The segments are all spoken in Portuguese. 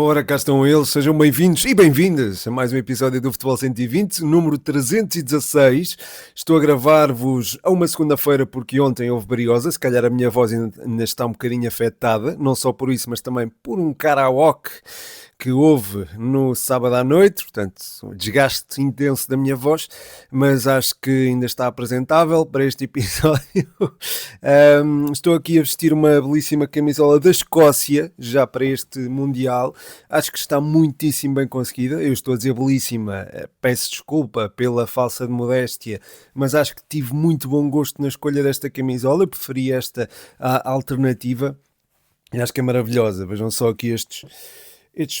Ora, cá estão eles, sejam bem-vindos e bem-vindas a mais um episódio do Futebol 120, número 316. Estou a gravar-vos a uma segunda-feira porque ontem houve Briosa, se calhar a minha voz ainda está um bocadinho afetada, não só por isso, mas também por um karaoke que houve no sábado à noite, portanto, um desgaste intenso da minha voz, mas acho que ainda está apresentável para este episódio. Estou aqui a vestir uma belíssima camisola da Escócia, já para este Mundial. Acho que está muitíssimo bem conseguida. Eu estou a dizer belíssima, peço desculpa pela falsa de modéstia, mas acho que tive muito bom gosto na escolha desta camisola. Eu preferi esta à alternativa e acho que é maravilhosa. Vejam só aqui estes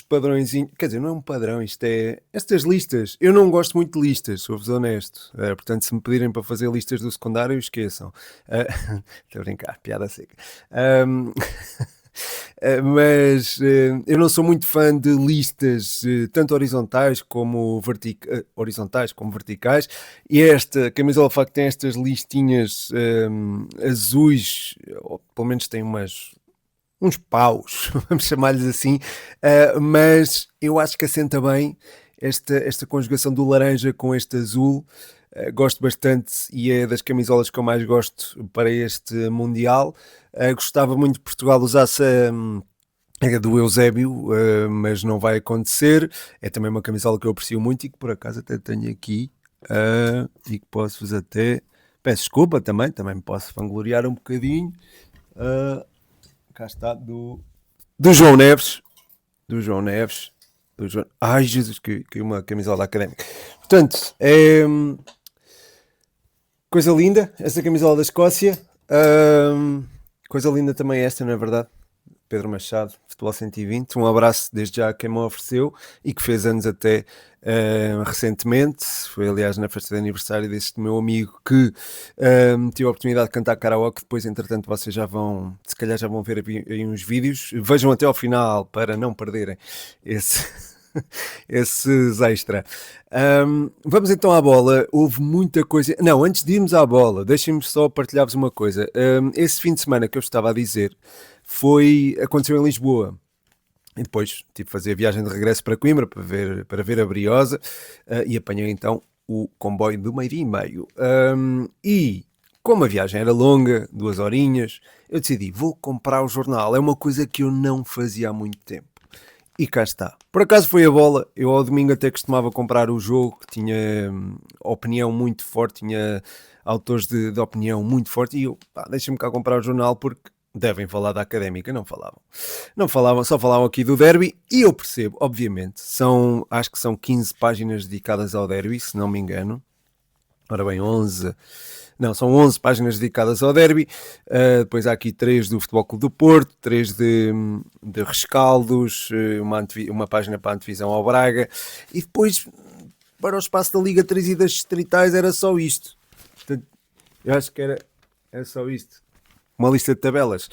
padrõezinhos, quer dizer, não é um padrão, isto é estas listas. Eu não gosto muito de listas, sou-vos honesto. Portanto, se me pedirem para fazer listas do secundário, esqueçam. Estou a brincar, piada seca. Mas eu não sou muito fã de listas tanto horizontais como verticais, e esta camisola de facto tem estas listinhas azuis, ou pelo menos tem uns paus, vamos chamar-lhes assim, mas eu acho que assenta bem esta conjugação do laranja com este azul. Gosto bastante e é das camisolas que eu mais gosto para este Mundial. Gostava muito que Portugal usasse a do Eusébio, mas não vai acontecer. É também uma camisola que eu aprecio muito e que por acaso até tenho aqui, e que posso-vos até... Peço desculpa também me posso vangloriar um bocadinho. Cá está, do João Neves. Ai, Jesus, que uma camisola académica. Portanto, é coisa linda, esta camisola da Escócia. Coisa linda também esta, não é verdade? Pedro Machado, Futebol 120. Um abraço desde já a quem me ofereceu e que fez anos até recentemente. Foi aliás na festa de aniversário deste meu amigo que tive a oportunidade de cantar karaoke. Depois, entretanto, vocês se calhar já vão ver aí uns vídeos. Vejam até ao final para não perderem esses extra. Vamos então à bola. Houve muita coisa. Não, antes de irmos à bola, deixem-me só partilhar-vos uma coisa. Esse fim de semana que eu estava a dizer aconteceu em Lisboa. E depois tive de fazer a viagem de regresso para Coimbra para ver a Briosa, e apanhei então o comboio do meio-dia e meio. E como a viagem era longa, 2 horinhas, eu decidi, vou comprar o jornal. É uma coisa que eu não fazia há muito tempo. E cá está. Por acaso foi a bola. Eu ao domingo até costumava comprar o jogo, que tinha opinião muito forte, tinha autores de opinião muito forte, e eu, deixa-me cá comprar o jornal porque devem falar da Académica. Não falavam, só falavam aqui do derby, e eu percebo, obviamente, acho que são 15 páginas dedicadas ao derby, se não me engano. Ora bem, são 11 páginas dedicadas ao derby. Depois há aqui 3 do Futebol Clube do Porto, 3 de rescaldos, uma página para a antevisão ao Braga, e depois para o espaço da Liga 3 e das distritais era só isto. Portanto, eu acho que era só isto. Uma lista de tabelas.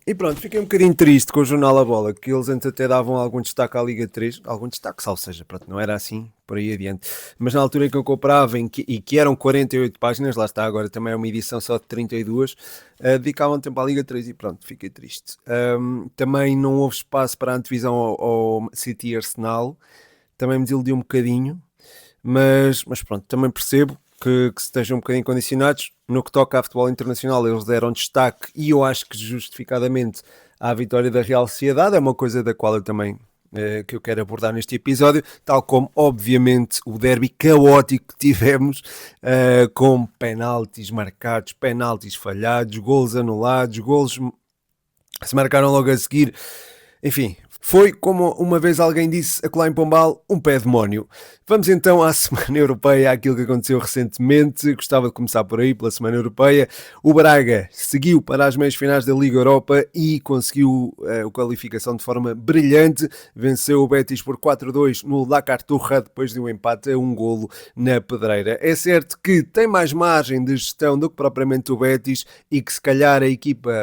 E pronto, fiquei um bocadinho triste com o jornal A Bola, que eles antes até davam algum destaque à Liga 3, algum destaque, salvo seja, pronto, não era assim, por aí adiante. Mas na altura em que eu comprava, e que eram 48 páginas, lá está, agora também é uma edição só de 32, dedicavam tempo à Liga 3 e pronto, fiquei triste. Também não houve espaço para a antevisão ao City Arsenal, também me desiludiu um bocadinho, mas pronto, também percebo que estejam um bocadinho condicionados. No que toca a futebol internacional, eles deram destaque, e eu acho que justificadamente, à vitória da Real Sociedade. É uma coisa da qual eu também que eu quero abordar neste episódio, tal como obviamente o derby caótico que tivemos, com penaltis marcados, penaltis falhados, golos anulados, golos se marcaram logo a seguir. Enfim, foi, como uma vez alguém disse acolá em Pombal, um pé demónio. Vamos então à Semana Europeia, àquilo que aconteceu recentemente. Gostava de começar por aí, pela Semana Europeia. O Braga seguiu para as meias finais da Liga Europa e conseguiu a qualificação de forma brilhante. Venceu o Betis por 4-2 no La Cartuja, depois de um empate a 1 golo na Pedreira. É certo que tem mais margem de gestão do que propriamente o Betis, e que se calhar a equipa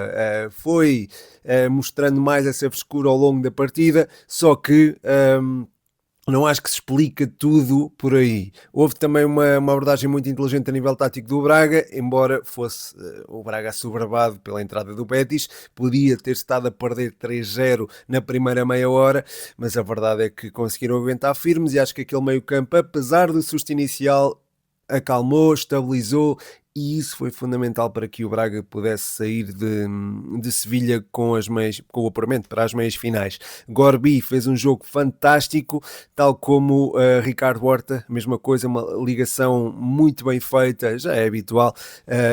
foi mostrando mais essa frescura ao longo da partida, só que não acho que se explica tudo por aí. Houve também uma abordagem muito inteligente a nível tático do Braga, embora fosse o Braga assoberbado pela entrada do Betis, podia ter estado a perder 3-0 na primeira meia hora, mas a verdade é que conseguiram aguentar firmes e acho que aquele meio campo, apesar do susto inicial, acalmou, estabilizou e isso foi fundamental para que o Braga pudesse sair de Sevilha com com o apuramento para as meias finais. Gorbi fez um jogo fantástico, tal como Ricardo Horta, mesma coisa, uma ligação muito bem feita, já é habitual,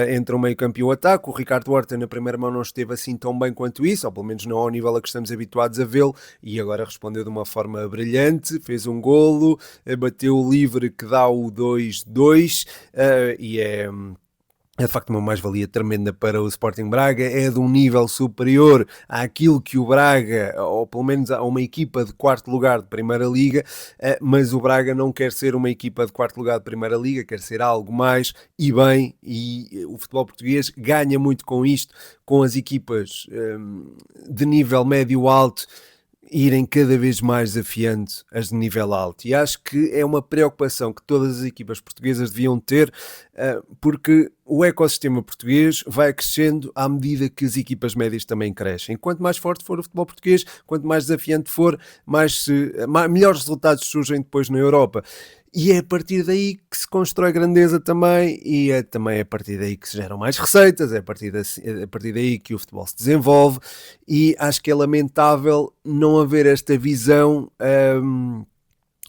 entre o meio campo e o ataque. O Ricardo Horta na primeira mão não esteve assim tão bem quanto isso, ou pelo menos não ao nível a que estamos habituados a vê-lo, e agora respondeu de uma forma brilhante, fez um golo, bateu o livre que dá o 2-2, e é de facto uma mais-valia tremenda para o Sporting Braga, é de um nível superior àquilo que o Braga, ou pelo menos a uma equipa de quarto lugar de Primeira Liga, mas o Braga não quer ser uma equipa de quarto lugar de Primeira Liga, quer ser algo mais e bem, e o futebol português ganha muito com isto, com as equipas de nível médio-alto, irem cada vez mais desafiando as de nível alto. E acho que é uma preocupação que todas as equipas portuguesas deviam ter, porque o ecossistema português vai crescendo à medida que as equipas médias também crescem. Quanto mais forte for o futebol português, quanto mais desafiante for, melhores resultados surgem depois na Europa. E é a partir daí que se constrói grandeza também, e é também a partir daí que se geram mais receitas, é a partir daí que o futebol se desenvolve, e acho que é lamentável não haver esta visão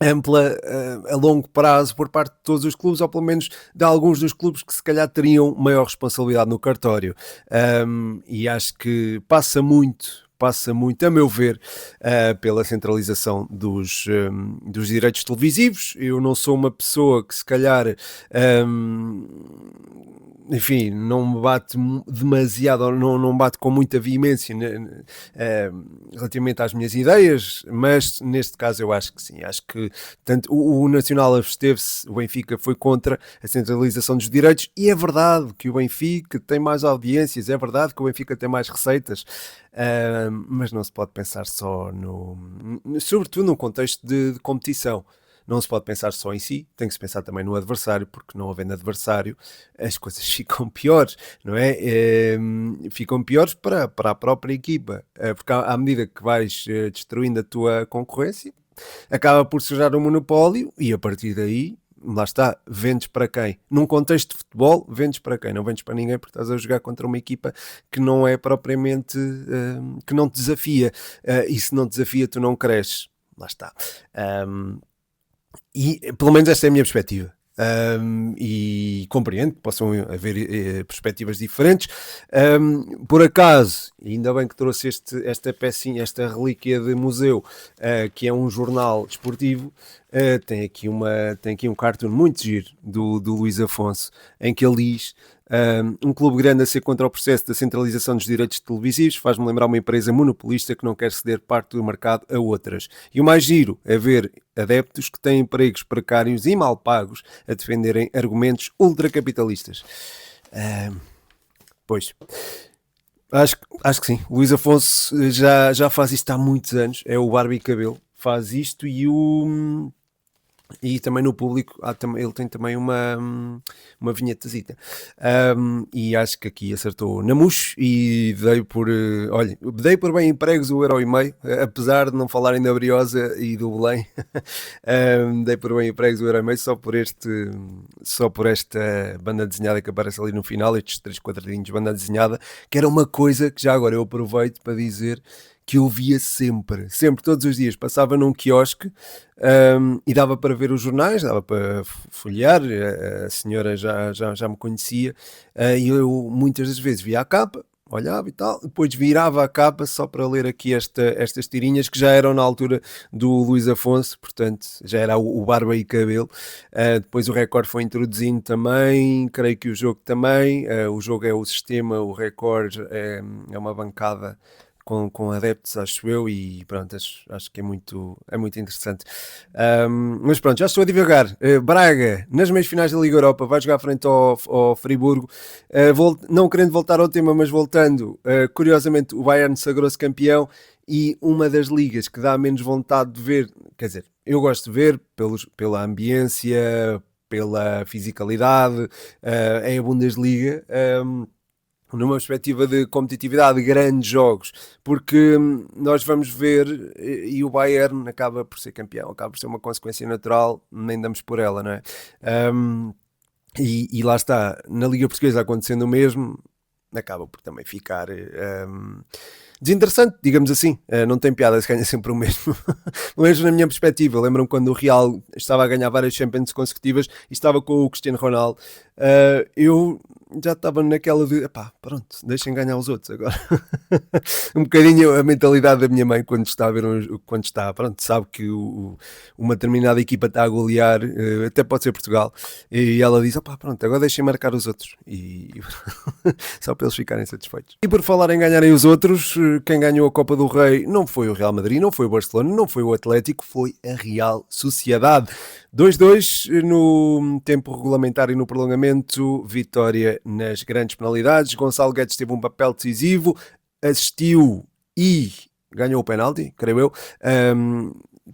ampla a longo prazo por parte de todos os clubes, ou pelo menos de alguns dos clubes que se calhar teriam maior responsabilidade no cartório. E acho que passa muito, a meu ver, pela centralização dos direitos televisivos. Eu não sou uma pessoa que se calhar enfim, não me bate demasiado, não bate com muita veemência relativamente às minhas ideias, mas neste caso eu acho que sim. Acho que tanto o Nacional absteve-se, o Benfica foi contra a centralização dos direitos, e é verdade que o Benfica tem mais audiências, é verdade que o Benfica tem mais receitas, mas não se pode pensar só sobretudo num contexto de competição. Não se pode pensar só em si, tem que se pensar também no adversário, porque não havendo adversário as coisas ficam piores, não é? Ficam piores para a própria equipa, porque à medida que vais destruindo a tua concorrência, acaba por se gerar um monopólio e a partir daí, lá está, vendes para quem? Num contexto de futebol, vendes para quem? Não vendes para ninguém porque estás a jogar contra uma equipa que não é propriamente, que não te desafia, e se não te desafia tu não cresces, lá está. E pelo menos esta é a minha perspectiva. E compreendo que possam haver perspectivas diferentes. Por acaso, ainda bem que trouxe esta pecinha, esta relíquia de museu, que é um jornal desportivo. Tem aqui um cartoon muito giro do Luís Afonso, em que ele diz: um clube grande a ser contra o processo da centralização dos direitos televisivos faz-me lembrar uma empresa monopolista que não quer ceder parte do mercado a outras. E o mais giro é ver adeptos que têm empregos precários e mal pagos a defenderem argumentos ultracapitalistas. Pois, acho que sim. O Luís Afonso já faz isto há muitos anos. É o Barbie Cabelo. Faz isto e também no público ele tem também uma vinhetazita, e acho que aqui acertou na mousse e dei por bem empregos o 1,5€, apesar de não falarem da Briosa e do Belém. Dei por bem empregos o 1,5€ só por esta banda desenhada que aparece ali no final, estes 3 quadradinhos de banda desenhada, que era uma coisa que já agora eu aproveito para dizer que eu via sempre, todos os dias, passava num quiosque, e dava para ver os jornais, dava para folhear, a senhora já me conhecia, e eu muitas das vezes via a capa, olhava e tal, depois virava a capa só para ler aqui estas tirinhas que já eram na altura do Luís Afonso, portanto já era o Barba e Cabelo. Depois o Record foi introduzindo também, creio que o jogo também, o jogo é o sistema, o Record é uma bancada com adeptos, acho eu, e pronto, acho que é muito interessante. Mas pronto, já estou a divagar. Braga, nas meias finais da Liga Europa, vai jogar frente ao Friburgo. Não querendo voltar ao tema, mas voltando, curiosamente o Bayern sagrou-se campeão, e uma das ligas que dá menos vontade de ver, quer dizer, eu gosto de ver pela ambiência, pela fisicalidade, é a Bundesliga. Numa perspectiva de competitividade, de grandes jogos, porque nós vamos ver e o Bayern acaba por ser campeão, acaba por ser uma consequência natural, nem damos por ela, não é? Um, e lá está, na Liga Portuguesa acontecendo o mesmo, acaba por também ficar desinteressante, digamos assim. Não tem piada se ganha sempre o mesmo. O mesmo na minha perspectiva. Lembro-me quando o Real estava a ganhar várias Champions consecutivas e estava com o Cristiano Ronaldo. Eu já estava naquela de, pá, pronto, deixem ganhar os outros agora. Um bocadinho a mentalidade da minha mãe quando está a ver, quando está, pronto, sabe que uma determinada equipa está a golear, até pode ser Portugal, e ela diz, opá, pronto, agora deixem marcar os outros. E só para eles ficarem satisfeitos. E por falar em ganharem os outros, quem ganhou a Copa do Rei não foi o Real Madrid, não foi o Barcelona, não foi o Atlético, foi a Real Sociedade. 2-2 no tempo regulamentar e no prolongamento, vitória nas grandes penalidades. Gonçalo Guedes teve um papel decisivo, assistiu e ganhou o penalti, creio eu,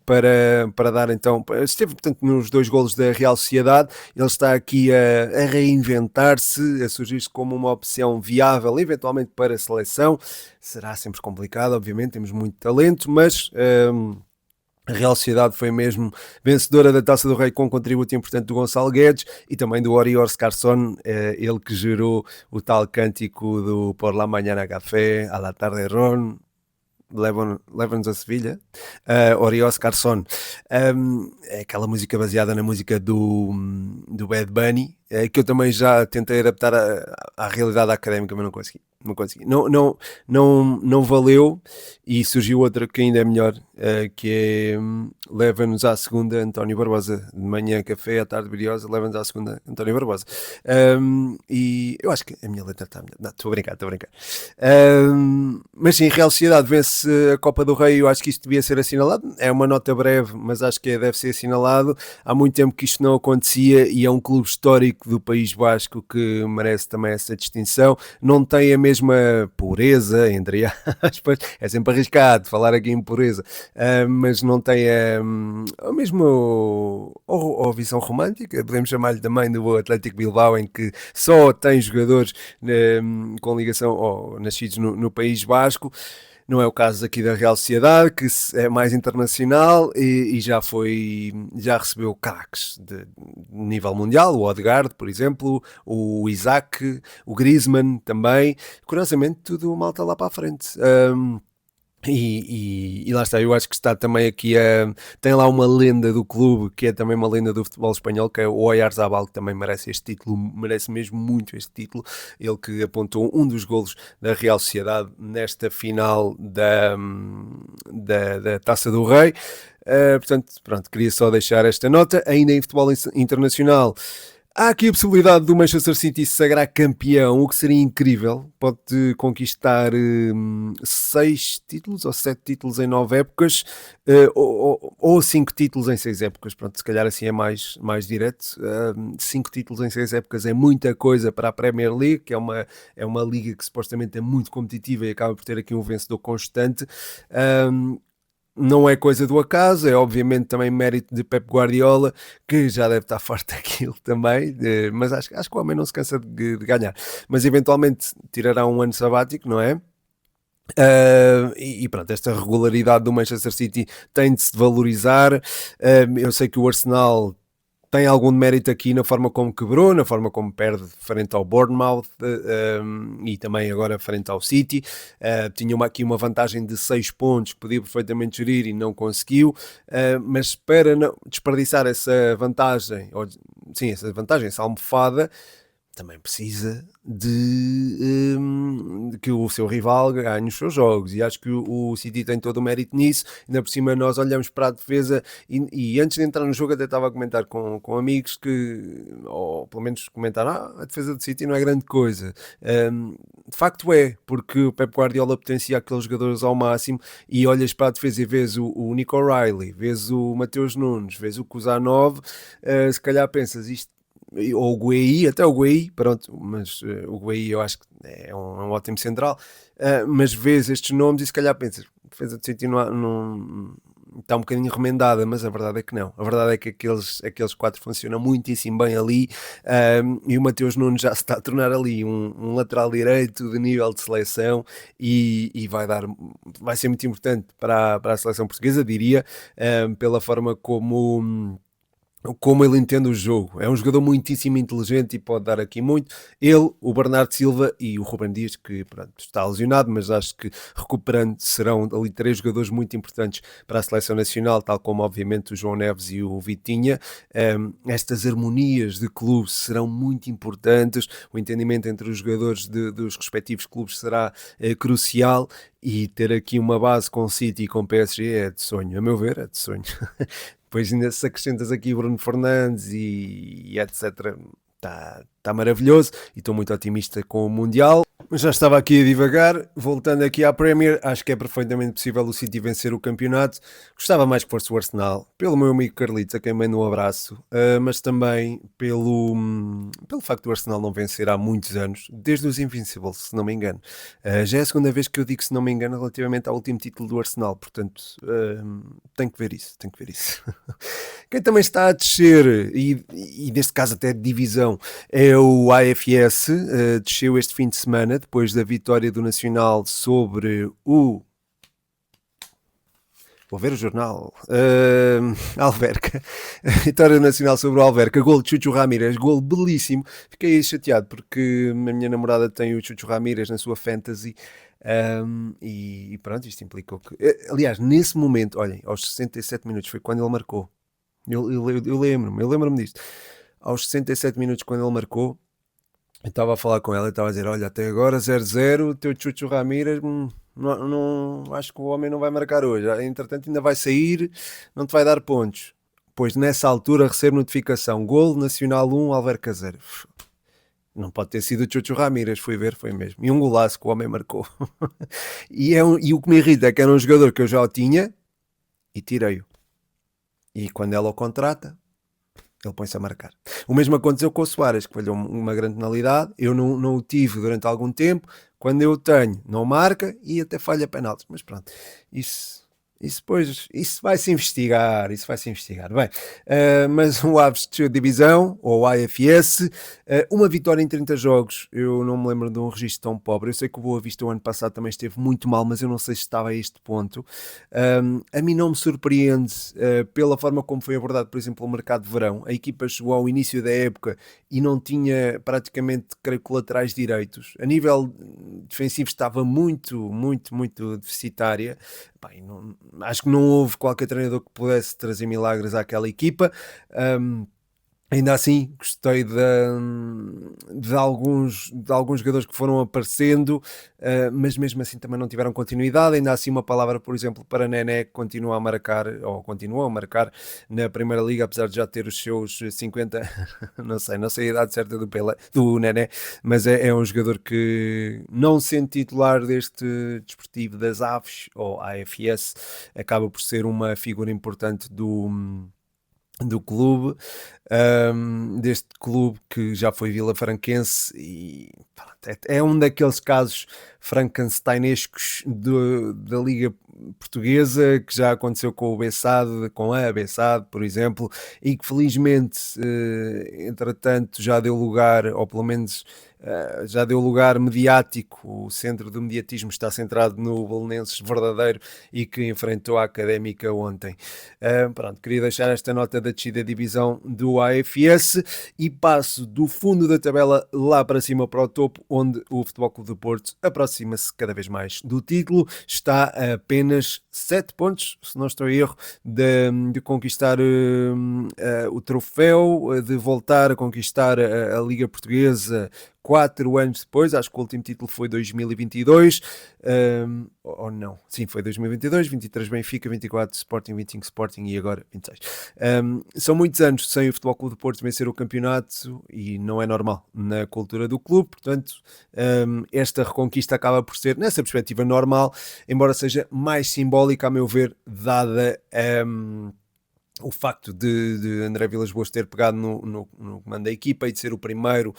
para dar então, esteve portanto nos 2 golos da Real Sociedade. Ele está aqui a reinventar-se, a surgir-se como uma opção viável eventualmente para a seleção. Será sempre complicado, obviamente, temos muito talento, mas a Real Sociedade foi mesmo vencedora da Taça do Rei com um contributo importante do Gonçalo Guedes e também do Oriol Scarson, ele que gerou o tal cântico do Por la mañana café, a la tarde ron, levam-nos a Sevilha, Oriol Scarson. É aquela música baseada na música do Bad Bunny, que eu também já tentei adaptar à realidade académica, mas não consegui. Não valeu, e surgiu outra que ainda é melhor, que é leva-nos à segunda, António Barbosa, de manhã café, à tarde briosa, leva-nos à segunda, António Barbosa. E eu acho que a minha letra está melhor. Não, estou a brincar. Mas sim, Real Sociedade vence a Copa do Rei. Eu acho que isto devia ser assinalado, é uma nota breve, mas acho que deve ser assinalado. Há muito tempo que isto não acontecia e é um clube histórico do País Basco que merece também essa distinção. Não tem a mesma pureza, entre aspas, é sempre arriscado falar aqui em pureza, mas não tem a mesma ou visão romântica, podemos chamar-lhe também do Atlético Bilbao, em que só tem jogadores com ligação ou nascidos no País Basco. Não é o caso aqui da Real Sociedade, que é mais internacional e já recebeu craques de nível mundial, o Odegaard, por exemplo, o Isaac, o Griezmann também. Curiosamente, tudo malta lá para a frente. E lá está, eu acho que está também aqui tem lá uma lenda do clube, que é também uma lenda do futebol espanhol, que é o Oyarzabal, que também merece este título, merece mesmo muito este título. Ele que apontou um dos golos da Real Sociedade nesta final da Taça do Rei. Portanto, pronto, queria só deixar esta nota. Ainda em futebol internacional, há aqui a possibilidade do Manchester City se sagrar campeão, o que seria incrível. Pode conquistar 6 títulos ou 7 títulos em 9 épocas, ou 5 títulos em 6 épocas. Pronto, se calhar assim é mais direto. 5 títulos em 6 épocas é muita coisa para a Premier League, que é uma liga que supostamente é muito competitiva e acaba por ter aqui um vencedor constante. Não é coisa do acaso, é obviamente também mérito de Pep Guardiola, que já deve estar forte daquilo também, mas acho que o homem não se cansa de ganhar. Mas eventualmente tirará um ano sabático, não é? E pronto, esta regularidade do Manchester City tem de se valorizar. Eu sei que o Arsenal tem algum mérito aqui na forma como quebrou, na forma como perde frente ao Bournemouth, e também agora frente ao City. Tinha aqui uma vantagem de 6 pontos que podia perfeitamente gerir e não conseguiu, mas para não desperdiçar essa vantagem, essa almofada, também precisa de que o seu rival ganhe os seus jogos, e acho que o City tem todo o mérito nisso. Ainda por cima nós olhamos para a defesa e antes de entrar no jogo até estava a comentar com amigos que, ou pelo menos comentaram, a defesa do City não é grande coisa. De facto é, porque o Pep Guardiola potencia aqueles jogadores ao máximo, e olhas para a defesa e vês o Nico O'Reilly, vês o Mateus Nunes, vês o Kuzanov, se calhar pensas isto, ou o Guehi, até o Guehi, pronto, mas o Guehi eu acho que é um ótimo central, mas vês estes nomes e se calhar pensas, defesa de City está um bocadinho remendada, mas a verdade é que não. A verdade é que aqueles quatro funcionam muitíssimo bem ali, e o Mateus Nunes já se está a tornar ali um lateral direito de nível de seleção e vai ser muito importante para a seleção portuguesa, diria, pela forma como ele entende o jogo. É um jogador muitíssimo inteligente e pode dar aqui muito. Ele, o Bernardo Silva e o Ruben Dias, que pronto, está lesionado, mas acho que recuperando serão ali três jogadores muito importantes para a seleção nacional, tal como obviamente o João Neves e o Vitinha. Estas harmonias de clubes serão muito importantes, o entendimento entre os jogadores dos respectivos clubes será crucial, e ter aqui uma base com City e com PSG é de sonho, a meu ver, é de sonho. Depois ainda se acrescentas aqui Bruno Fernandes e etc. Está maravilhoso e estou muito otimista com o Mundial. Já estava aqui a divagar, voltando aqui à Premier, acho que é perfeitamente possível o City vencer o campeonato. Gostava mais que fosse o Arsenal, pelo meu amigo Carlitos, a quem mando um abraço, mas também pelo facto do Arsenal não vencer há muitos anos, desde os Invincibles, se não me engano. Já é a segunda vez que eu digo, se não me engano, relativamente ao último título do Arsenal, portanto, tenho que ver isso, tenho que ver isso. Quem também está a descer, e neste caso até de divisão, é o AFS, desceu este fim de semana, depois da vitória do Nacional sobre o... Vou ver o jornal. Alverca. Vitória nacional sobre o Alverca. Gol de Chucho Ramírez. Gol belíssimo. Fiquei chateado porque a minha namorada tem o Chucho Ramírez na sua fantasy. E pronto, isto implicou que... Aliás, nesse momento, olhem, aos 67 minutos foi quando ele marcou. Eu lembro-me disto. Aos 67 minutos, quando ele marcou, eu estava a falar com ela e estava a dizer: olha, até agora 0-0, o teu Chucho Ramírez, acho que o homem não vai marcar hoje. Entretanto, ainda vai sair, não te vai dar pontos. Pois nessa altura recebo notificação: Gol Nacional 1, Alverca 0. Não pode ter sido o Chucho Ramírez, fui ver, foi mesmo. E um golaço que o homem marcou. E o que me irrita é que era um jogador que eu já o tinha e tirei-o. E quando ela o contrata, ele põe-se a marcar. O mesmo aconteceu com o Soares, que falhou uma grande penalidade. Eu não o tive durante algum tempo. Quando eu o tenho, não marca e até falha penaltis. Mas pronto, isso vai-se investigar. Bem, mas o Aves desceu de divisão, ou AFS, uma vitória em 30 jogos. Eu não me lembro de um registro tão pobre. Eu sei que o Boa Vista o ano passado também esteve muito mal, mas eu não sei se estava a este ponto. A mim não me surpreende pela forma como foi abordado, por exemplo, o mercado de verão. A equipa chegou ao início da época e não tinha praticamente, creio, colaterais direitos. A nível defensivo estava muito deficitária. Acho que não houve qualquer treinador que pudesse trazer milagres àquela equipa. Ainda assim, gostei de alguns jogadores que foram aparecendo, mas mesmo assim também não tiveram continuidade. Ainda assim, uma palavra, por exemplo, para Nené, que continuou a marcar na Primeira Liga, apesar de já ter os seus 50, não sei a idade certa do Nené, mas é um jogador que, não sendo titular deste desportivo das Aves, ou AFS, acaba por ser uma figura importante do clube, deste clube que já foi vilafranquense, e pronto, é um daqueles casos frankensteinescos da Liga Portuguesa, que já aconteceu com o Bessade, com a Bessade, por exemplo, e que felizmente, entretanto, já deu lugar, ou pelo menos já deu lugar mediático. O centro do mediatismo está centrado no Belenenses verdadeiro e que enfrentou a Académica ontem. Pronto, queria deixar esta nota da descida da divisão do AFS e passo do fundo da tabela lá para cima, para o topo, onde o Futebol Clube do Porto aproxima-se cada vez mais do título. Está a apenas 7 pontos, se não estou em erro, de conquistar o troféu, de voltar a conquistar a Liga Portuguesa 4 anos depois. Acho que o último título foi 2022, ou não, sim, foi 2022, 23 Benfica, 24 Sporting, 25 Sporting e agora 26. São muitos anos sem o Futebol Clube do Porto vencer o campeonato e não é normal na cultura do clube, portanto, esta reconquista acaba por ser, nessa perspectiva, normal, embora seja mais simbólica, a meu ver, dada o facto de André Vilas-Boas ter pegado no comando da equipa e de ser o primeiro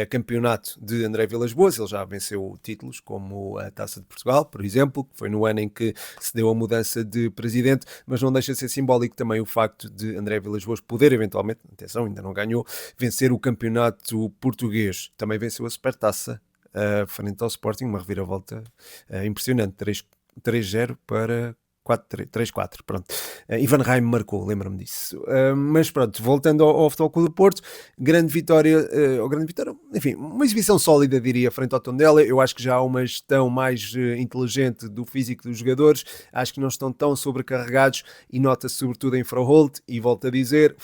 campeonato de André Vilas-Boas. Ele já venceu títulos como a Taça de Portugal, por exemplo, que foi no ano em que se deu a mudança de presidente, mas não deixa de ser simbólico também o facto de André Vilas-Boas poder eventualmente, atenção, ainda não ganhou, vencer o campeonato português. Também venceu a Supertaça frente ao Sporting, uma reviravolta impressionante, 3-0 para 3-4, pronto. Ivan Reim marcou, lembro-me disso. Mas pronto, voltando ao Futebol Clube do Porto, grande vitória, enfim, uma exibição sólida, diria, frente ao Tondela. Eu acho que já há uma gestão mais inteligente do físico dos jogadores, acho que não estão tão sobrecarregados e nota-se sobretudo em Froholt, e volto a dizer,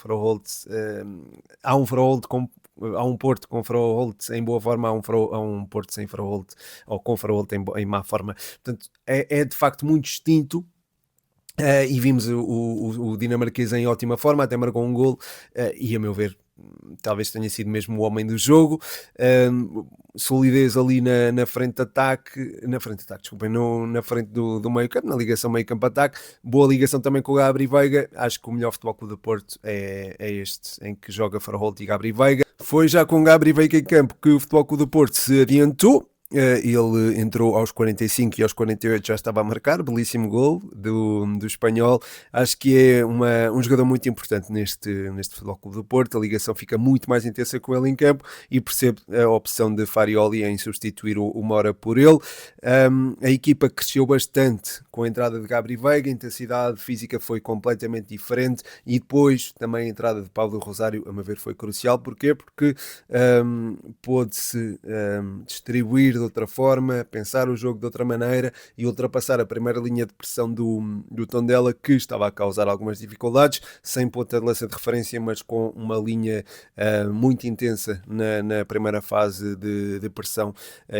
há um Froholt há um Porto com Froholt em boa forma, há um Porto sem Froholt, ou com Froholt em má forma. Portanto, é de facto muito distinto. E vimos o dinamarquês em ótima forma, até marcou um gol, e a meu ver talvez tenha sido mesmo o homem do jogo. Solidez ali na frente de ataque, desculpem, na frente do meio campo, na ligação meio campo ataque, boa ligação também com o Gabri Veiga. Acho que o melhor Futebol Clube do Porto é este, em que joga Froholt e Gabri Veiga. Foi já com Gabri Veiga em campo que o Futebol Clube do Porto se adiantou. Ele entrou aos 45 e aos 48 já estava a marcar, belíssimo gol do espanhol. Acho que é um jogador muito importante neste Futebol Clube do Porto. A ligação fica muito mais intensa com ele em campo e percebo a opção de Farioli em substituir o Mora por ele. A equipa cresceu bastante com a entrada de Gabri Veiga, a intensidade física foi completamente diferente e depois também a entrada de Paulo Rosário, a meu ver, foi crucial. Porquê? Porque pôde-se distribuir de outra forma, pensar o jogo de outra maneira e ultrapassar a primeira linha de pressão do Tondela, que estava a causar algumas dificuldades, sem ponta de lança de referência, mas com uma linha muito intensa na primeira fase de pressão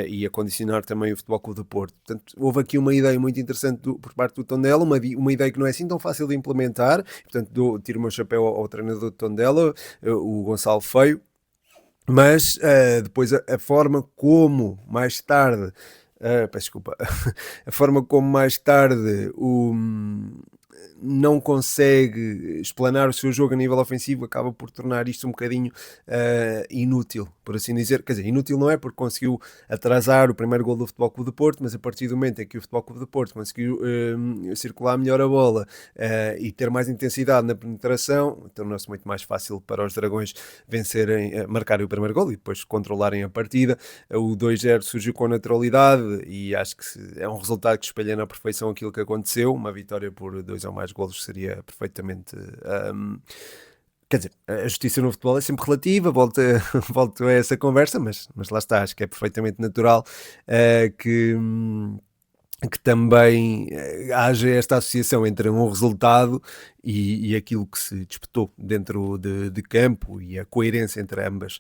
e a condicionar também o Futebol Clube do Porto. Portanto, houve aqui uma ideia muito interessante por parte do Tondela, uma ideia que não é assim tão fácil de implementar. Portanto, tiro o meu chapéu ao treinador do Tondela, o Gonçalo Feio. Mas depois a forma como mais tarde, peço desculpa, a forma como mais tarde não consegue explanar o seu jogo a nível ofensivo acaba por tornar isto um bocadinho inútil, por assim dizer. Quer dizer, inútil não é, porque conseguiu atrasar o primeiro gol do Futebol Clube do Porto, mas a partir do momento em que o Futebol Clube do Porto conseguiu circular melhor a bola e ter mais intensidade na penetração, tornou-se muito mais fácil para os Dragões vencerem, marcarem o primeiro gol e depois controlarem a partida. O 2-0 surgiu com naturalidade e acho que é um resultado que espelha na perfeição aquilo que aconteceu. Uma vitória por 2 ou mais golos seria perfeitamente... quer dizer, a justiça no futebol é sempre relativa, volto a essa conversa, mas lá está, acho que é perfeitamente natural que também haja esta associação entre um resultado e aquilo que se disputou dentro de campo e a coerência entre ambas.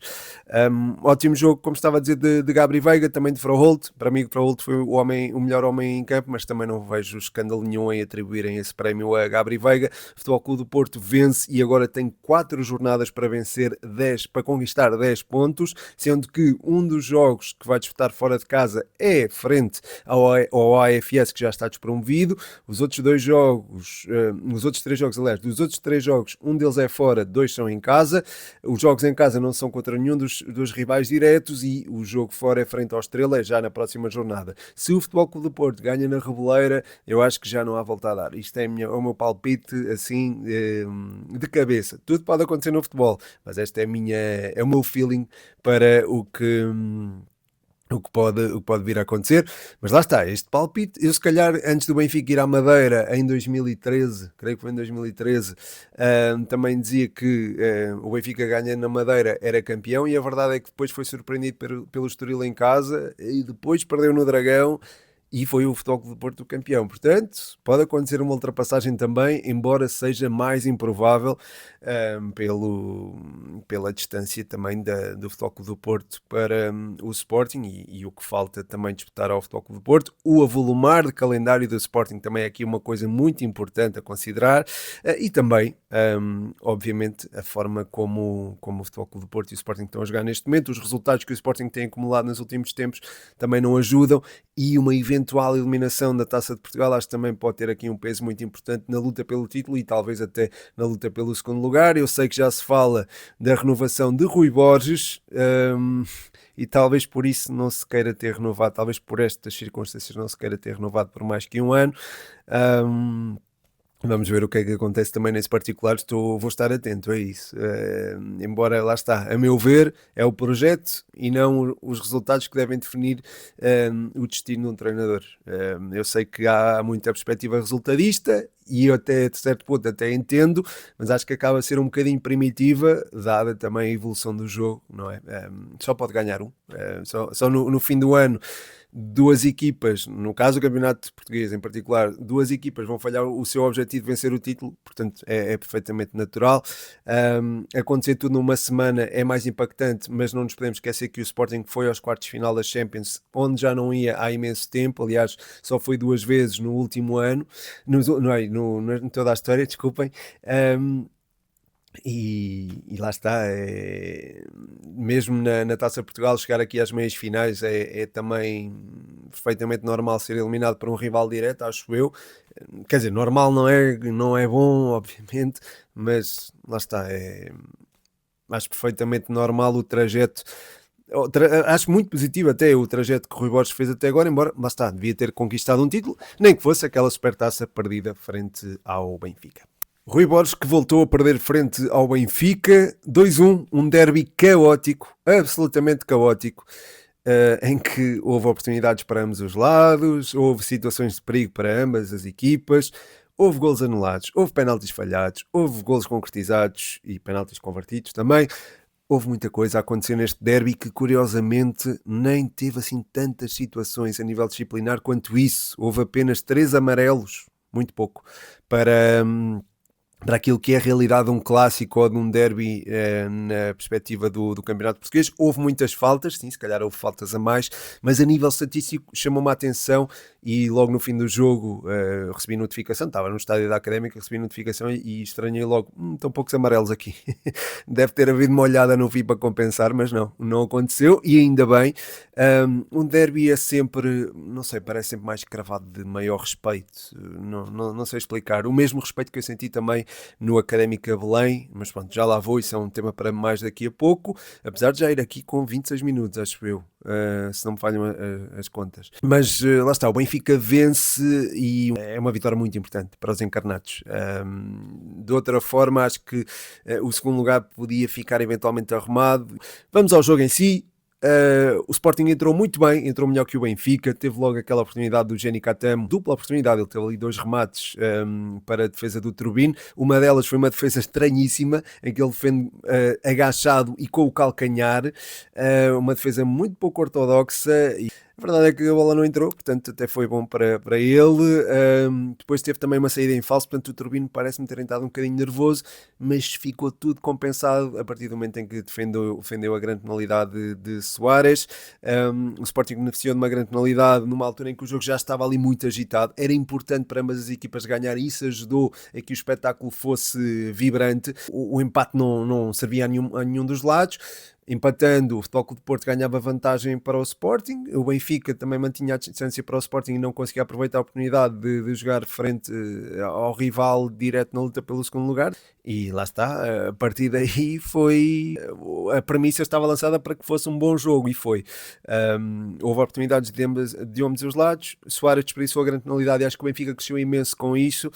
Ótimo jogo, como estava a dizer, de Gabri Veiga, também de Froholt. Para mim, Froholt foi o melhor homem em campo, mas também não vejo escândalo nenhum em atribuírem esse prémio a Gabri Veiga. Futebol Clube do Porto vence e agora tem 4 jornadas para vencer 10, para conquistar 10 pontos, sendo que um dos jogos que vai disputar fora de casa é frente ao AFS, que já está despromovido. Os outros 3 jogos, dos outros 3 jogos, um deles é fora, 2 são em casa. Os jogos em casa não são contra nenhum dos rivais diretos e o jogo fora é frente ao Estrela, é já na próxima jornada. Se o Futebol Clube do Porto ganha na Reboleira, eu acho que já não há volta a dar. Isto é o meu palpite, assim, de cabeça. Tudo pode acontecer no futebol, mas este é o meu feeling para o que pode vir a acontecer. Mas lá está, este palpite, eu se calhar antes do Benfica ir à Madeira em 2013, creio que foi em 2013, também dizia que o Benfica ganhando na Madeira era campeão, e a verdade é que depois foi surpreendido pelo Estoril em casa e depois perdeu no Dragão e foi o Futebol Clube do Porto o campeão. Portanto, pode acontecer uma ultrapassagem também, embora seja mais improvável pela distância também do Futebol Clube do Porto para o Sporting e o que falta também disputar ao Futebol Clube do Porto. O avolumar de calendário do Sporting também é aqui uma coisa muito importante a considerar e também, obviamente, a forma como o Futebol Clube do Porto e o Sporting estão a jogar neste momento. Os resultados que o Sporting tem acumulado nos últimos tempos também não ajudam. e uma eventual eliminação da Taça de Portugal, acho que também pode ter aqui um peso muito importante na luta pelo título e talvez até na luta pelo segundo lugar. Eu sei que já se fala da renovação de Rui Borges, e talvez por isso não se queira ter renovado, talvez por estas circunstâncias não se queira ter renovado por mais que um ano. Vamos ver o que é que acontece também nesse particular, vou estar atento a isso. Embora, lá está, a meu ver, é o projeto e não os resultados que devem definir o destino de um treinador. Eu sei que há muita perspectiva resultadista e eu até, de certo ponto, até entendo, mas acho que acaba a ser um bocadinho primitiva, dada também a evolução do jogo, não é? Só pode ganhar um. Só no fim do ano, duas equipas, no caso do Campeonato Português em particular, duas equipas vão falhar o seu objetivo de vencer o título, portanto é perfeitamente natural. Acontecer tudo numa semana é mais impactante, mas não nos podemos esquecer que o Sporting foi aos quartos de final da Champions, onde já não ia há imenso tempo, aliás, só foi 2 vezes no último ano, em toda a história, desculpem. E lá está, mesmo na Taça Portugal, chegar aqui às meias finais é também perfeitamente normal ser eliminado por um rival direto, acho eu. Quer dizer, normal não é bom, obviamente, mas lá está, acho perfeitamente normal o trajeto. Acho muito positivo até o trajeto que o Rui Borges fez até agora, embora, lá está, devia ter conquistado um título, nem que fosse aquela supertaça perdida frente ao Benfica. Rui Borges que voltou a perder frente ao Benfica, 2-1, um derby caótico, absolutamente caótico, em que houve oportunidades para ambos os lados, houve situações de perigo para ambas as equipas, houve golos anulados, houve penaltis falhados, houve golos concretizados e penaltis convertidos também. Houve muita coisa a acontecer neste derby que, curiosamente, nem teve assim tantas situações a nível disciplinar quanto isso. Houve apenas 3 amarelos, muito pouco, para aquilo que é a realidade de um clássico ou de um derby na perspectiva do Campeonato Português. Houve muitas faltas, sim, se calhar houve faltas a mais, mas a nível estatístico chamou-me a atenção e logo no fim do jogo recebi notificação, estava no estádio da Académica, recebi notificação e estranhei logo, estão poucos amarelos aqui. Deve ter havido uma olhada no fim para compensar, mas não aconteceu e ainda bem. Um derby é sempre, não sei, parece sempre mais cravado de maior respeito, não sei explicar, o mesmo respeito que eu senti também no Académica Belém, mas pronto, já lá vou, isso é um tema para mais daqui a pouco, apesar de já ir aqui com 26 minutos, acho eu, se não me falham as contas. Mas lá está, o Benfica vence e é uma vitória muito importante para os encarnados. De outra forma, acho que o segundo lugar podia ficar eventualmente arrumado. Vamos ao jogo em si. O Sporting entrou muito bem, entrou melhor que o Benfica, teve logo aquela oportunidade do Jenny Catamo, dupla oportunidade, ele teve ali 2 remates para a defesa do Turbine, uma delas foi uma defesa estranhíssima, em que ele defende agachado e com o calcanhar, uma defesa muito pouco ortodoxa e a verdade é que a bola não entrou, portanto até foi bom para ele. Depois teve também uma saída em falso, portanto o Turbino parece-me ter entrado um bocadinho nervoso, mas ficou tudo compensado a partir do momento em que defendeu a grande penalidade de Soares. O Sporting beneficiou de uma grande penalidade numa altura em que o jogo já estava ali muito agitado, era importante para ambas as equipas ganhar e isso ajudou a que o espetáculo fosse vibrante. O empate não servia a nenhum dos lados. Empatando, o Futebol Clube de Porto ganhava vantagem para o Sporting, o Benfica também mantinha a distância para o Sporting e não conseguia aproveitar a oportunidade de jogar frente ao rival direto na luta pelo segundo lugar. E lá está, a partir daí a premissa estava lançada para que fosse um bom jogo e foi. Houve oportunidades de ambos os lados, Soares desperdiçou a grande penalidade e acho que o Benfica cresceu imenso com isso.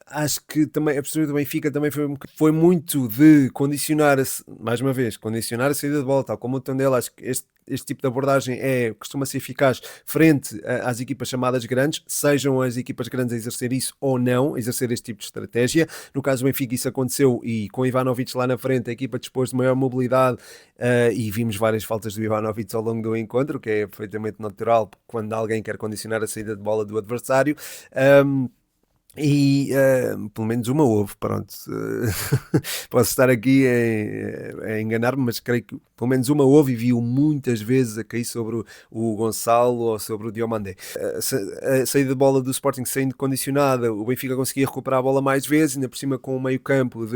Acho que também a postura do Benfica também foi muito de condicionar, mais uma vez, condicionar a saída de bola, tal como o Tondela. Acho que este tipo de abordagem costuma ser eficaz frente às equipas chamadas grandes, sejam as equipas grandes a exercer isso ou não, a exercer este tipo de estratégia. No caso do Benfica isso aconteceu e com Ivanovic lá na frente a equipa dispôs de maior mobilidade e vimos várias faltas do Ivanovic ao longo do encontro, que é perfeitamente natural quando alguém quer condicionar a saída de bola do adversário. E pelo menos uma houve, pronto. Posso estar aqui a enganar-me, mas creio que pelo menos uma houve e viu muitas vezes a cair sobre o Gonçalo ou sobre o Diomandé. A saída de bola do Sporting saindo condicionada, o Benfica conseguia recuperar a bola mais vezes, ainda por cima com o meio campo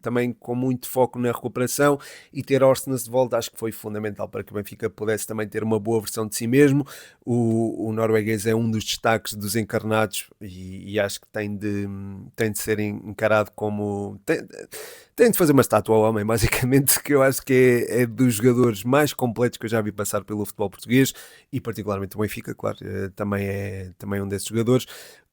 também com muito foco na recuperação, e ter Orsnes de volta acho que foi fundamental para que o Benfica pudesse também ter uma boa versão de si mesmo. O norueguês é um dos destaques dos encarnados e acho que tem de ser encarado como. Tem de fazer uma estátua ao homem, basicamente, que eu acho que é dos jogadores mais completos que eu já vi passar pelo futebol português, e particularmente o Benfica, claro, também é um desses jogadores.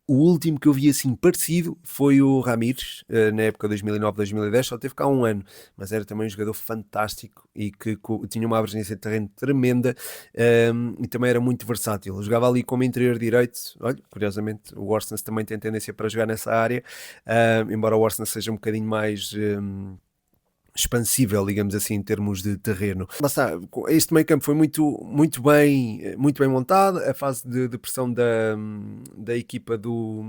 O último que eu vi assim parecido foi o Ramires, na época 2009-2010, só teve cá um ano, mas era também um jogador fantástico e que tinha uma abrangência de terreno tremenda, e também era muito versátil. Jogava ali como interior direito. Olha, curiosamente, o Orsnes também tem tendência para jogar nessa área, embora o Orsnes seja um bocadinho mais expansível, digamos assim, em termos de terreno. Lá está, este meio campo foi muito bem montado, a fase de pressão da equipa do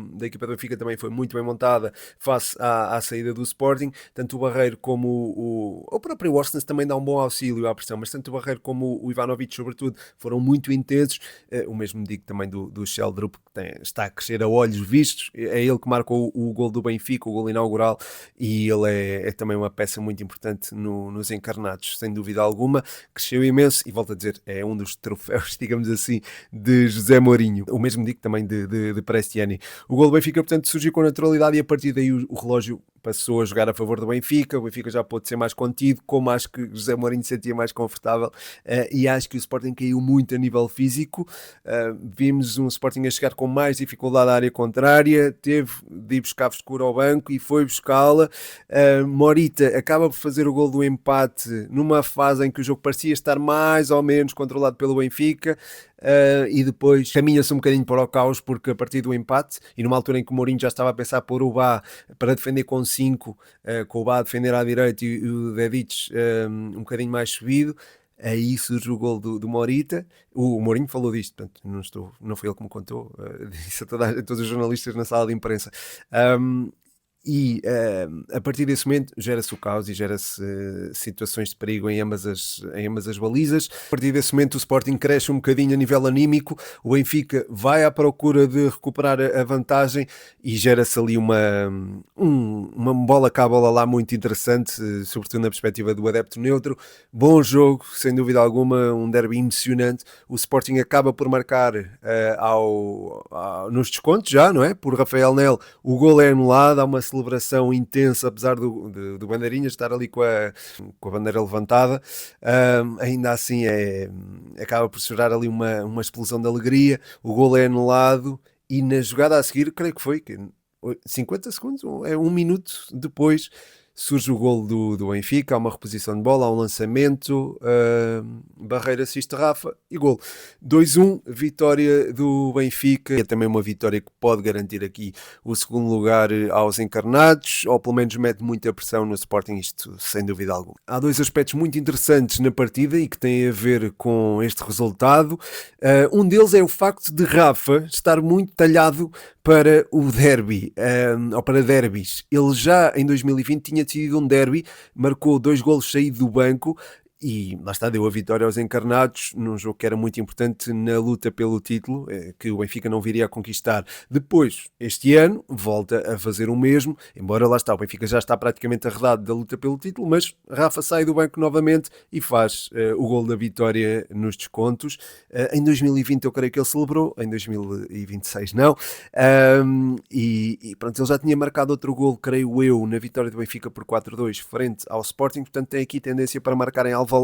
Benfica também foi muito bem montada face à saída do Sporting, tanto o Barreiro como o próprio Orsnes também dá um bom auxílio à pressão, mas tanto o Barreiro como o Ivanovic, sobretudo, foram muito intensos. O mesmo digo também do Sheldrup, que está a crescer a olhos vistos, é ele que marcou o gol do Benfica, o gol inaugural, e ele é também uma peça muito importante nos encarnados, sem dúvida alguma. Cresceu imenso e, volto a dizer, é um dos troféus, digamos assim, de José Mourinho. O mesmo digo também de Prestiani. O gol do Benfica, portanto, surgiu com naturalidade, e a partir daí o relógio passou a jogar a favor do Benfica. O Benfica já pôde ser mais contido, como acho que José Mourinho se sentia mais confortável, e acho que o Sporting caiu muito a nível físico. Vimos um Sporting a chegar com mais dificuldade à área contrária, teve de ir buscar frescura ao banco e foi buscá-la. Morita acaba por fazer o gol do empate numa fase em que o jogo parecia estar mais ou menos controlado pelo Benfica, e depois caminha-se um bocadinho para o caos, porque a partir do empate, e numa altura em que o Mourinho já estava a pensar pôr o Bá para defender com 5, com o Bá a defender à direita e o Dedic um bocadinho mais subido, aí surge o gol do Morita. O Mourinho falou disto, portanto, não foi ele que me contou, disse a todos os jornalistas na sala de imprensa. Um, a partir desse momento gera-se o caos e gera-se situações de perigo em ambas as balizas. A partir desse momento o Sporting cresce um bocadinho a nível anímico, o Benfica vai à procura de recuperar a vantagem e gera-se ali uma bola cá, bola lá muito interessante, sobretudo na perspectiva do adepto neutro. Bom jogo, sem dúvida alguma, um derby emocionante. O Sporting acaba por marcar nos descontos já, não é? Por Rafael Nel, o gol é anulado, há uma celebração intensa, apesar do Bandeirinha estar ali com a bandeira levantada. Ainda assim acaba por chorar ali uma explosão de alegria. O gol é anulado e na jogada a seguir, creio que foi 50 segundos, é um minuto depois, surge o gol do Benfica. Há uma reposição de bola, há um lançamento, Barreira assiste Rafa e gol. 2-1, vitória do Benfica. É também uma vitória que pode garantir aqui o segundo lugar aos encarnados, ou pelo menos mete muita pressão no Sporting, isto sem dúvida alguma. Há dois aspectos muito interessantes na partida e que têm a ver com este resultado. Um deles é o facto de Rafa estar muito talhado para o derby, ou para derbys. Ele já em 2020 tinha decidido um derby, marcou 2 golos saído do banco e lá está, deu a vitória aos encarnados num jogo que era muito importante na luta pelo título, que o Benfica não viria a conquistar. Depois, este ano, volta a fazer o mesmo, embora lá está, o Benfica já está praticamente arredado da luta pelo título, mas Rafa sai do banco novamente e faz o gol da vitória nos descontos. Em 2020 eu creio que ele celebrou, em 2026 não. E pronto, ele já tinha marcado outro gol, creio eu, na vitória do Benfica por 4-2 frente ao Sporting, portanto tem aqui tendência para marcar em Alvalade.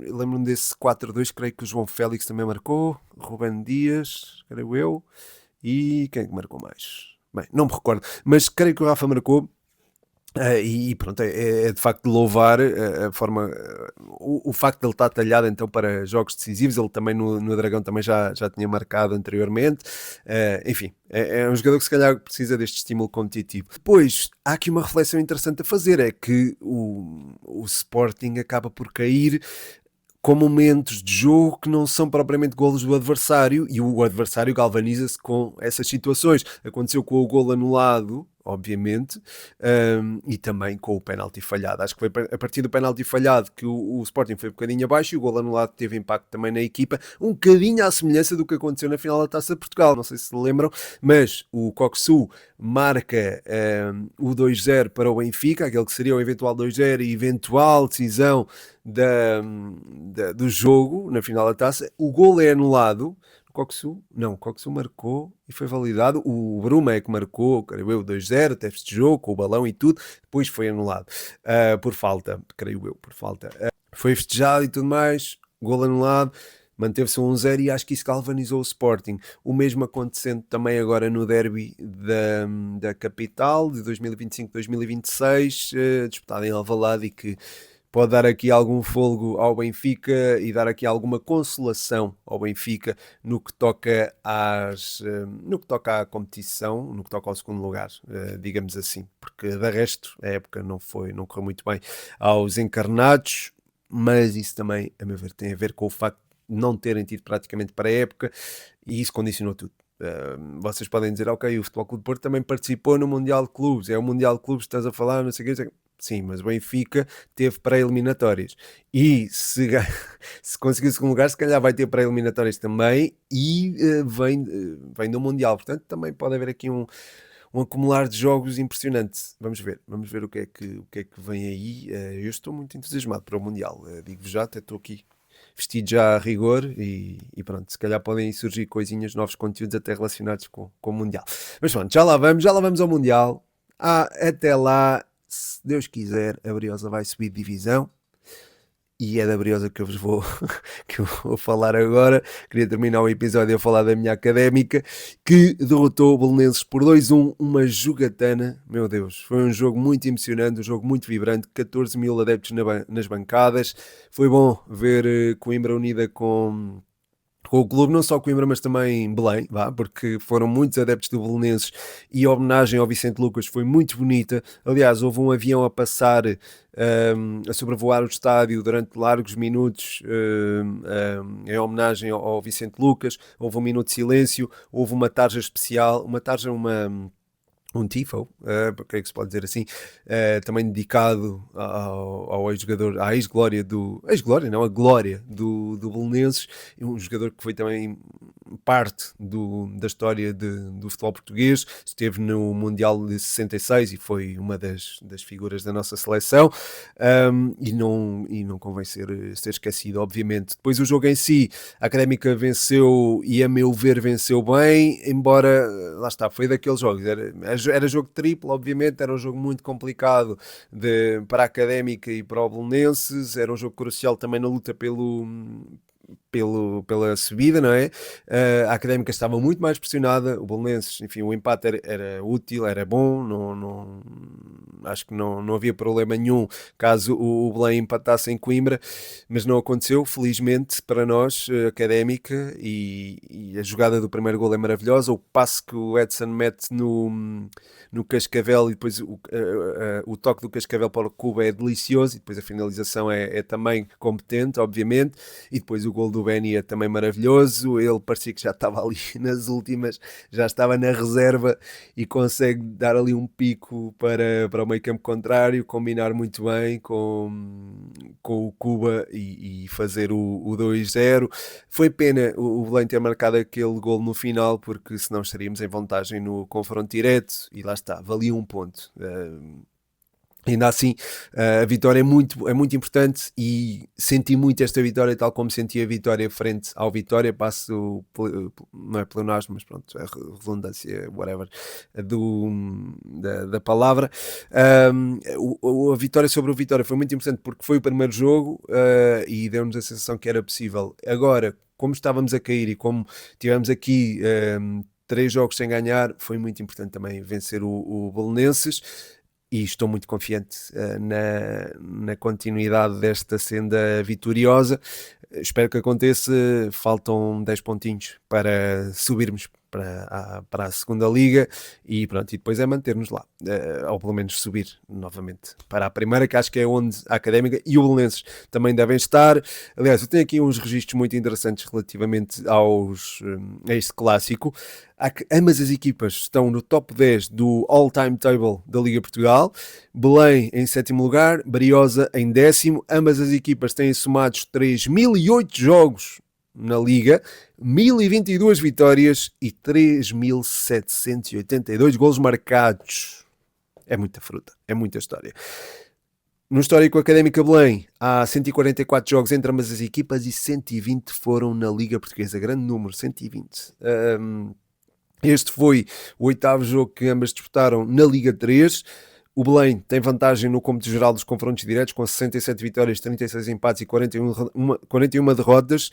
Lembro-me desse 4-2, creio que o João Félix também marcou, Ruben Dias, creio eu, e quem é que marcou mais? Bem, não me recordo, mas creio que o Rafa marcou. E pronto, é de facto de louvar a forma, o facto de ele estar talhado então para jogos decisivos. Ele também no Dragão também já tinha marcado anteriormente. Enfim, é um jogador que se calhar precisa deste estímulo competitivo. Depois, há aqui uma reflexão interessante a fazer, é que o Sporting acaba por cair com momentos de jogo que não são propriamente golos do adversário, e o adversário galvaniza-se com essas situações. Aconteceu com o golo anulado, obviamente, e também com o penalti falhado. Acho que foi a partir do penalti falhado que o Sporting foi um bocadinho abaixo, e o golo anulado teve impacto também na equipa, um bocadinho à semelhança do que aconteceu na final da Taça de Portugal. Não sei se lembram, mas o Coxu marca o 2-0 para o Benfica, aquele que seria o eventual 2-0 e eventual decisão do jogo na final da Taça. O golo é anulado. O Coxu marcou e foi validado. O Bruma é que marcou, creio eu, 2-0, teste de jogo, com o balão e tudo. Depois foi anulado por falta, creio eu, por falta. Foi festejado e tudo mais, golo anulado, manteve-se 1-0 e acho que isso galvanizou o Sporting. O mesmo acontecendo também agora no derby da capital de 2025-2026, disputado em Alvalade, e que pode dar aqui algum fôlego ao Benfica e dar aqui alguma consolação ao Benfica no que toca no que toca à competição, no que toca ao segundo lugar, digamos assim, porque de resto a época não correu muito bem aos encarnados, mas isso também, a meu ver, tem a ver com o facto de não terem tido praticamente para a época, e isso condicionou tudo. Vocês podem dizer, ok, o Futebol Clube do Porto também participou no Mundial de Clubes, é o Mundial de Clubes que estás a falar, não sei o que. Sim, mas o Benfica teve pré-eliminatórias, e se conseguir o segundo lugar, se calhar vai ter pré-eliminatórias também, e vem do Mundial, portanto também pode haver aqui um acumular de jogos impressionante. Vamos ver o que é que vem aí. Eu estou muito entusiasmado para o Mundial, digo-vos já, até estou aqui vestido já a rigor, e pronto, se calhar podem surgir coisinhas, novos conteúdos até relacionados com o Mundial. Mas pronto, já lá vamos ao Mundial. Até lá, se Deus quiser, a Briosa vai subir de divisão, e é da Briosa que eu vos vou, que eu vou falar agora. Queria terminar o episódio a falar da minha Académica, que derrotou o Belenenses por 2-1, uma jogatana, meu Deus, foi um jogo muito emocionante, um jogo muito vibrante, 14 mil adeptos nas bancadas. Foi bom ver Coimbra unida com o clube, não só Coimbra, mas também Belém, porque foram muitos adeptos do Belenenses, e a homenagem ao Vicente Lucas foi muito bonita. Aliás, houve um avião a passar, a sobrevoar o estádio durante largos minutos, em homenagem ao Vicente Lucas. Houve um minuto de silêncio, houve uma tarja especial, um tifo, creio que se pode dizer assim, também dedicado ao ex-jogador, à ex-glória não, a glória do Belenenses, um jogador que foi também parte da história do futebol português, esteve no Mundial de 66 e foi uma das figuras da nossa seleção, e não convém ser esquecido, obviamente. Depois o jogo em si, a Académica venceu, e a meu ver venceu bem, embora, lá está, foi daqueles jogos, era jogo triplo, obviamente, era um jogo muito complicado para a Académica e para o Belenenses, era um jogo crucial também na luta pela subida, não é? A Académica estava muito mais pressionada, o Belenenses, enfim, o empate era útil, era bom, acho que não havia problema nenhum caso o Belém empatasse em Coimbra, mas não aconteceu, felizmente para nós, Académica, e a jogada do primeiro gol é maravilhosa, o passe que o Edson mete no Cascavel, e depois o toque do Cascavel para o Cuba é delicioso, e depois a finalização é também competente, obviamente, e depois o gol do Benny é também maravilhoso. Ele parecia que já estava ali nas últimas, já estava na reserva, e consegue dar ali um pico para o meio campo contrário, combinar muito bem com o Cuba, e fazer o 2-0. Foi pena o Belém ter marcado aquele gol no final, porque senão estaríamos em vantagem no confronto direto, e lá está, valia um ponto. Ainda assim, a vitória é muito importante, e senti muito esta vitória, tal como senti a vitória frente ao Vitória. Passo, não é pleonasmo, mas pronto, é redundância, whatever, da palavra. A vitória sobre o Vitória foi muito importante, porque foi o primeiro jogo, e deu-nos a sensação que era possível. Agora, como estávamos a cair, e como tivemos aqui 3 jogos sem ganhar, foi muito importante também vencer o Belenenses, e estou muito confiante na continuidade desta senda vitoriosa. Espero que aconteça. Faltam 10 pontinhos para subirmos para a segunda liga e pronto, e depois é manter-nos lá, ou pelo menos subir novamente para a primeira, que acho que é onde a Académica e o Belenenses também devem estar. Aliás, eu tenho aqui uns registros muito interessantes relativamente a este clássico. Ambas as equipas estão no top 10 do all-time table da Liga Portugal. Belém em sétimo lugar, Briosa em décimo. Ambas as equipas têm somados 3.008 jogos na Liga, 1.022 vitórias e 3.782 golos marcados. É muita fruta, é muita história. No histórico Académica Belém, há 144 jogos entre ambas as equipas e 120 foram na Liga Portuguesa. Grande número, 120. Este foi o oitavo jogo que ambas disputaram na Liga 3. O Belém tem vantagem no cômputo geral dos confrontos diretos, com 67 vitórias, 36 empates e 41 derrotas,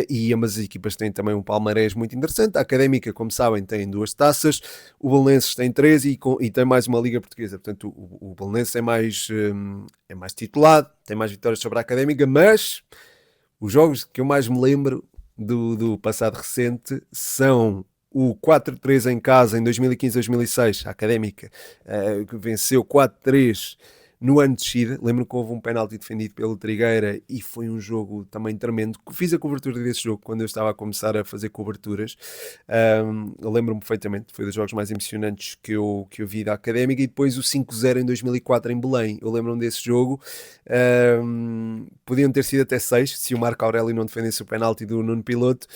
e ambas as equipas têm também um palmarés muito interessante. A Académica, como sabem, tem 2 taças, o Belenenses tem 3 e tem mais uma Liga Portuguesa. Portanto, o Belenenses é mais titulado, tem mais vitórias sobre a Académica, mas os jogos que eu mais me lembro do passado recente são o 4-3 em casa em 2015-2016, a Académica venceu 4-3 no ano de descida. Lembro que houve um penalti defendido pelo Trigueira e foi um jogo também tremendo. Fiz a cobertura desse jogo quando eu estava a começar a fazer coberturas. Eu lembro-me perfeitamente, foi dos jogos mais emocionantes que eu vi da Académica. E depois o 5-0 em 2004 em Belém. Eu lembro-me desse jogo. Podiam ter sido até 6 se o Marco Aurélio não defendesse o penalti do Nuno Piloto.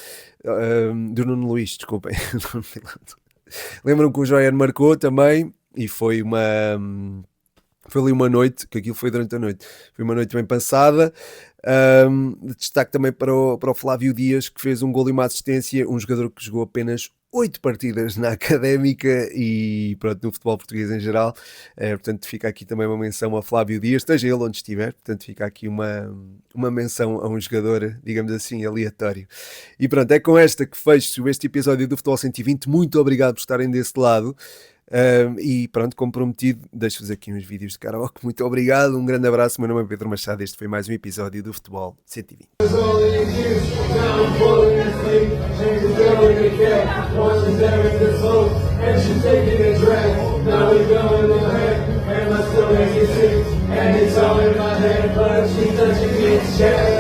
Do Nuno Luís, desculpem. Lembram que o Joian marcou também e foi ali uma noite, que aquilo foi durante a noite, foi uma noite bem passada. Destaque também para o Flávio Dias, que fez um gol e uma assistência, um jogador que jogou apenas 8 partidas na Académica e pronto, no futebol português em geral. Portanto, fica aqui também uma menção a Flávio Dias, esteja ele onde estiver. Portanto, fica aqui uma menção a um jogador, digamos assim, aleatório. E pronto, é com esta que fecho este episódio do Futebol 120. Muito obrigado por estarem desse lado. E pronto, como prometido, deixo-vos aqui uns vídeos de karaoke. Muito obrigado, um grande abraço. Meu nome é Pedro Machado. Este foi mais um episódio do Futebol 120. And it's all in my head, but she touching me, yeah.